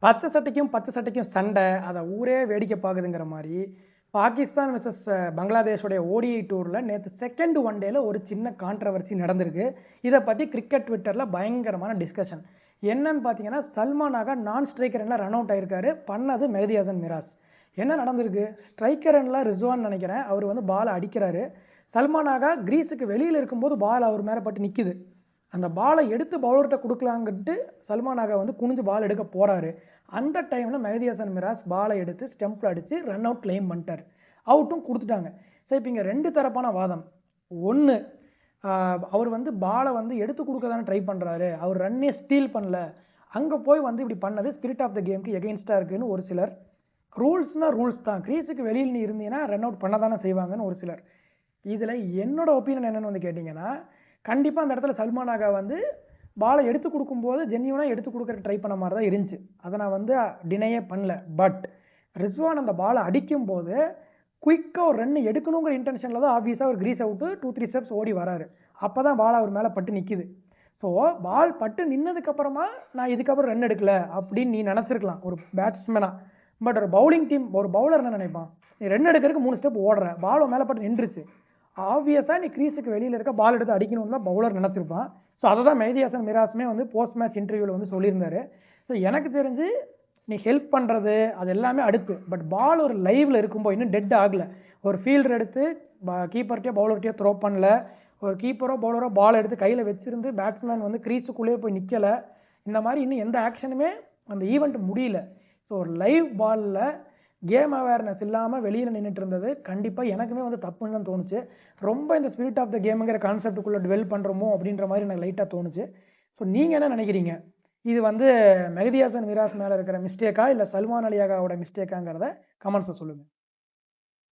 10 சட்டைக்கும் 10 சட்டைக்கும் சண்டை, அதை ஊரே வேடிக்கை பார்க்குதுங்கிற மாதிரி பாகிஸ்தான் வெர்சஸ் பங்களாதேஷோடைய ஓடிஐ டூரில் நேற்று செகண்ட் ஒன் டேல ஒரு சின்ன கான்ட்ரவர்சி நடந்திருக்கு. இதை பற்றி கிரிக்கெட் ட்விட்டரில் பயங்கரமான டிஸ்கஷன். என்னன்னு பார்த்தீங்கன்னா, சல்மான் ஆகா நான் ஸ்ட்ரைக்கர் ரன்ல ரன் அவுட் ஆயிருக்காரு. பண்ணது மெஹதி ஹசன் மிராஸ். என்ன நடந்திருக்கு? ஸ்ட்ரைக்கர் ரன்ல ரிஸ்வான் நினைக்கிறேன், அவர் வந்து பாலை அடிக்கிறாரு. சல்மான் ஆகா கிரீஸுக்கு வெளியில் இருக்கும்போது பால் அவர் மேலே பட்டு நிற்குது. அந்த பாலை எடுத்து பவுலர்கிட்ட கொடுக்கலாங்கிட்டு சல்மான் ஆகா வந்து குனிஞ்சு பால் எடுக்க போறாரு. அந்த டைமில் மெஹதி ஹசன் மிராஸ் பாலை எடுத்து ஸ்டெம்பில் அடித்து ரன் அவுட் கிளைம் பண்ணிட்டார். அவுட்டும் கொடுத்துட்டாங்க. ஸோ இப்போ இங்கே ரெண்டு தரப்பான வாதம். ஒன்று, அவர் வந்து பாலை வந்து எடுத்து கொடுக்க தானே ட்ரை பண்ணுறாரு, அவர் ரன்னே ஸ்டீல் பண்ணல, அங்கே போய் வந்து இப்படி பண்ணது ஸ்பிரிட் ஆஃப் த கேமுக்கு எகெயின்ஸ்டாக இருக்குன்னு ஒரு சிலர். ரூல்ஸ்னால் ரூல்ஸ் தான், கிரீஸுக்கு வெளியில் நீ இருந்தீங்கன்னா ரன் அவுட் பண்ண தானே செய்வாங்கன்னு ஒரு சிலர். இதில் என்னோட ஒப்பீனியன் என்னென்னு வந்து கேட்டிங்கன்னா, கண்டிப்பாக அந்த இடத்துல சல்மான் ஆகா வந்து பாலை எடுத்து கொடுக்கும்போது ஜென்யூனாக எடுத்து கொடுக்குற ட்ரை பண்ண மாதிரி தான் இருந்துச்சு. அதை நான் வந்து டினையே பண்ணல. பட் ரிஸ்வான் அந்த பாலை அடிக்கும்போது குயிக்காக ஒரு ரன் எடுக்கணுங்கிற இன்டென்ஷனில் தான் ஆப்வியஸாக ஒரு கிரீஸ் அவுட்டு 2-3 ஸ்டெப்ஸ் ஓடி வராரு. அப்போ தான் பால் அவர் மேலே பட்டு நிற்கிது. ஸோ பால் பட்டு நின்னதுக்கப்புறமா நான் இதுக்கப்புறம் ரன் எடுக்கல அப்படின்னு நீ நினச்சிருக்கலாம் ஒரு பேட்ஸ்மேனாக. பட் ஒரு பவுலிங் டீம், ஒரு பவுலர் என்ன நினைப்பான், நீ ரன் எடுக்கிறதுக்கு 3 ஸ்டெப் ஓடுற, பால் மேலே பட்டு நின்றுச்சு, ஆப்வியஸாக நீ கிரீஸுக்கு வெளியில் இருக்க பால் எடுத்து அடிக்கணும்னு தான் பவுலர் நினச்சிருப்பான். ஸோ அதை தான் மெஹதி ஹசன் மிராஸுமே வந்து போஸ்ட் மேட்ச் இன்டர்வியூவில் வந்து சொல்லியிருந்தாரு. ஸோ எனக்கு தெரிஞ்சு நீ ஹெல்ப் பண்ணுறது அது எல்லாமே அடுத்து, பட் பால் ஒரு லைவில் இருக்கும்போது இன்னும் டெட் ஆகலை, ஒரு ஃபீல்டர் எடுத்து கீப்பர்கிட்டயோ பவுலர்கிட்டயோ த்ரோ பண்ணல, ஒரு கீப்பரோ பவுலரோ பால் எடுத்து கையில் வச்சிருந்து பேட்ஸ்மேன் வந்து கிரீஸுக்குள்ளேயே போய் நிற்கலை, இந்த மாதிரி இன்னும் எந்த ஆக்ஷனுமே அந்த ஈவெண்ட் முடியல. ஸோ ஒரு லைவ் பாலில் கேம் அவேர்னஸ் இல்லாமல் வெளியில் நின்றுட்டு இருந்தது கண்டிப்பாக எனக்குமே வந்து தப்புன்னு தான் தோணுச்சு. ரொம்ப இந்த ஸ்பிரிட் ஆஃப் த கேமுங்கிற கான்செப்டுக்குள்ளே டுவெல் பண்ணுறோமோ அப்படின்ற மாதிரி எனக்கு லைட்டாக தோணுச்சு. ஸோ நீங்கள் என்ன நினைக்கிறீங்க? இது வந்து மெஹதி ஹசன் மிராஸ் மேலே இருக்கிற மிஸ்டேக்கா இல்லை சல்மான் அலி ஆகாவோட மிஸ்டேக்காங்கிறத கமெண்ட்ஸை சொல்லுங்கள்.